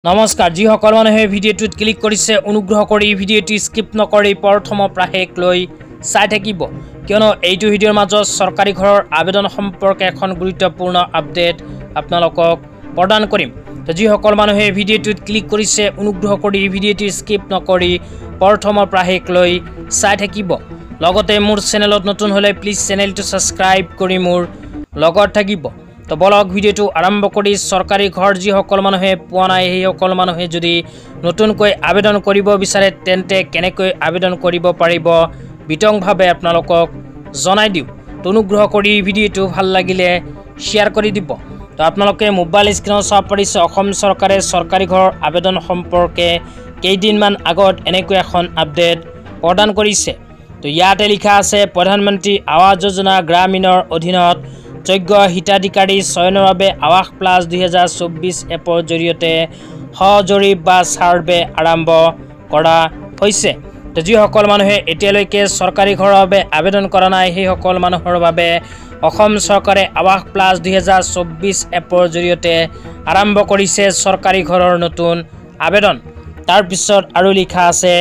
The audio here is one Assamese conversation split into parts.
নমস্কাৰ যিসকল মানুহে ভিডিঅ'টোত ক্লিক কৰিছে অনুগ্ৰহ কৰি ভিডিঅ'টি স্কিপ নকৰি প্ৰথমৰ পৰা লৈ চাই থাকিব কিয়নো এইটো ভিডিঅ'ৰ মাজত চৰকাৰী ঘৰৰ আবেদন সম্পৰ্কে এখন গুৰুত্বপূৰ্ণ আপডেট আপোনালোকক প্ৰদান কৰিম তো যিসকল মানুহে ভিডিঅ'টোত ক্লিক কৰিছে অনুগ্ৰহ কৰি ভিডিঅ'টি স্কিপ নকৰি প্ৰথমৰ পৰা লৈ চাই থাকিব লগতে মোৰ চেনেলত নতুন হলে প্লিজ চেনেলটো সাবস্ক্ৰাইব কৰি মোৰ লগত থাকিব তো বলক ভিডিওটো আৰম্ভ কৰি সৰকাৰি ঘৰ যি সকল মানুহে পোৱা নাই সেই সকল মানুহে যদি নতুনকৈ আবেদন কৰিব বিচাৰে তেন্তে কেনেকৈ আবেদন কৰিব পাৰিব বিতংভাৱে আপোনালোকক জনাই দিও তো অনুগ্ৰহ কৰি ভিডিওটো ভাল লাগিলে শেয়াৰ কৰি দিব তো আপোনালোকে মোবাইল স্ক্ৰিনত চাব পাৰিছে অসম চৰকাৰে সৰকাৰি ঘৰ আবেদন সম্পৰ্কে কেইদিনমান আগত এনেকৈ এখন আপডেট প্ৰদান কৰিছে তো ইয়াতে লিখা আছে প্ৰধানমন্ত্ৰী আৱাস যোজনা গ্ৰামীণৰ অধীনত যোগ্য হিতাধিকাৰী চয়নৰ বাবে আৱাস প্লাস 2024 এপৰ জৰিয়তে সজৰীপ বা সাৰ্ভে আৰম্ভ কৰা হৈছে তো যিসকল মানুহে এতিয়ালৈকে চৰকাৰী ঘৰৰ বাবে আবেদন কৰা নাই সেই সকল মানুহৰ বাবে অসম চৰকাৰে আৱাস প্লাস 2024 এপৰ জৰিয়তে আৰম্ভ কৰিছে চৰকাৰী ঘৰৰ নতুন আবেদন তাৰ পিছত আৰু লিখা আছে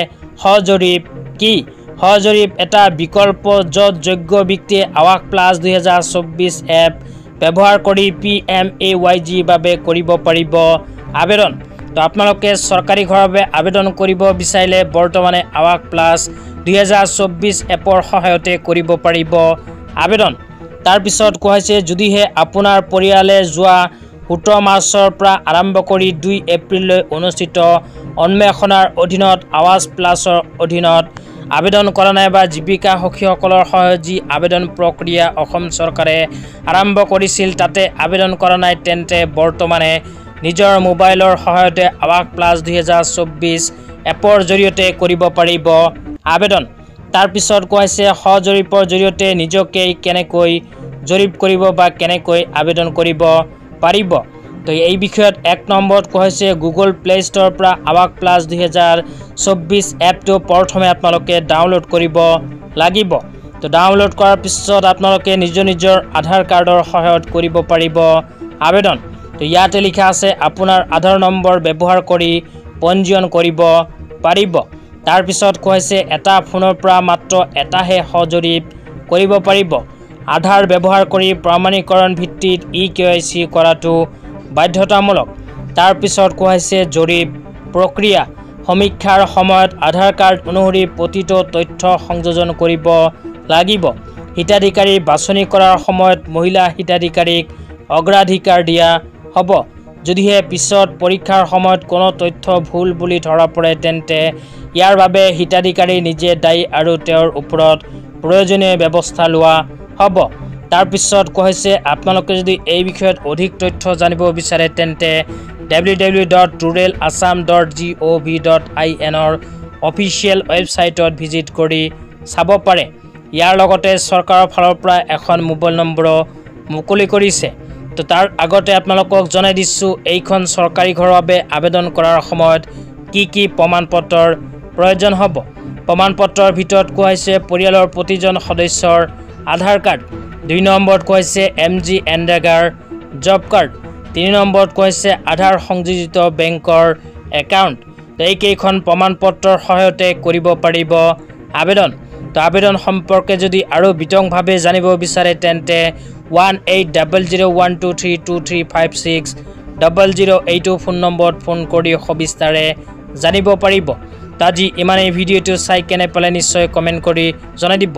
সজৰীপ কি সজৰীপ এটা বিকল্প যত যোগ্য ব্যক্তিয়ে আৱাস প্লাস 2024 এপ ব্যৱহাৰ কৰি PMAYG বাবে কৰিব পাৰিব আবেদন তো আপোনালোকে চৰকাৰী ঘৰৰ বাবে আবেদন কৰিব বিচাৰিলে বৰ্তমানে আৱাস প্লাস 2024 এপৰ সহায়তে কৰিব পাৰিব আবেদন তাৰ পিছত কোৱাইছে যদিহে আপোনাৰ পৰিয়ালে যোৱা 17 মাৰ্চৰ পৰা আৰম্ভ কৰি 2 এপ্ৰিললৈ অনুষ্ঠিত অন্বেষণৰ অধীনত আৱাস প্লাসৰ অধীনত আবেদন কৰা নাই বা জীৱিকা সখীসকলৰ সহায়ত যি আবেদন প্ৰক্ৰিয়া অসম চৰকাৰে আৰম্ভ কৰিছিল তাতে আবেদন কৰা নাই তেন্তে বৰ্তমানে নিজৰ মোবাইলৰ সহায়তে আৱাস প্লাস 2024 এপৰ জৰিয়তে কৰিব পাৰিব আবেদন তাৰ পিছত কৈছে সজৰীপৰ জৰিয়তে নিজকে কেনেকৈ জৰীপ কৰিব বা কেনেকৈ আবেদন কৰিব পাৰিব তো এই বিষয়ত এক নম্বৰত কৈছে গুগল প্লে ষ্টৰৰ পৰা আৱাস প্লাস 2024 এপটো প্ৰথমে আপোনালোকে ডাউনলোড কৰিব লাগিব তো ডাউনলোড কৰাৰ পিছত আপোনালোকে নিজৰ আধাৰ কাৰ্ডৰ সহায়ত কৰিব পাৰিব আবেদন তো ইয়াতে লিখা আছে আপোনাৰ আধাৰ নম্বৰ ব্যৱহাৰ কৰি পঞ্জীয়ন কৰিব পাৰিব তাৰ পিছত কৈছে এটা ফোনৰ পৰা মাত্ৰ এটাহে সজৰীপ কৰিব পাৰিব আধাৰ ব্যৱহাৰ কৰি প্ৰমাণীকৰণ ভিত্তিত EKYC কৰাটো বাধ্যতামূলক তাৰ পিছত কৈছে জৰীপ প্ৰক্ৰিয়া সমীক্ষাৰ সময়ত আধাৰ কাৰ্ড অনুসৰি প্ৰতিটো তথ্য সংযোজন কৰিব লাগিব হিতাধিকাৰী বাছনি কৰাৰ সময়ত মহিলা হিতাধিকাৰীক অগ্ৰাধিকাৰ দিয়া হ'ব যদিহে পিছত পৰীক্ষাৰ সময়ত কোনো তথ্য ভুল বুলি ধৰা পৰে তেন্তে ইয়াৰ বাবে হিতাধিকাৰী নিজে দায়ী আৰু তেওঁৰ ওপৰত প্ৰয়োজনীয় ব্যৱস্থা লোৱা হ'ব তাৰ পিছত কৈছে আপোনালোকে যদি এই বিষয়ত অধিক তথ্য জানিব বিচাৰে তেন্তে www.ruralassam.gov.in ৰ অফিচিয়েল ৱেবছাইটত ভিজিট কৰি চাব পাৰে ইয়াৰ লগতে চৰকাৰৰ ফালৰ পৰা এখন মোবাইল নম্বৰ মুকলি কৰিছে তো তাৰ আগতে আপোনালোকক জনাই দিছো এইখন চৰকাৰী ঘৰৰ বাবে আবেদন কৰাৰ সময়ত কি প্ৰমাণপত্ৰৰ প্ৰয়োজন হ'ব প্ৰমাণপত্ৰৰ ভিতৰত কৈছে পৰিয়ালৰ প্ৰতিজন সদস্যৰ আধাৰ কাৰ্ড 2 নম্বৰত কৈছে MG এণ্ডাগাৰ জব কাৰ্ড 3 নম্বৰত কৈছে আধাৰ সংযোজিত বেংকৰ একাউণ্ট এই কেইখন প্ৰমাণপত্ৰৰ সহায়তে কৰিব পাৰিব আবেদন তো আবেদন সম্পৰ্কে যদি আৰু বিতংভাৱে জানিব বিচাৰে তেন্তে 180012323560 ফোন নম্বৰত ফোন কৰি সবিস্তাৰে জানিব পাৰিব তাজি ইমানেই ভিডিঅ'টো চাই কেনে পালে নিশ্চয় কমেন্ট কৰি জনাই দিব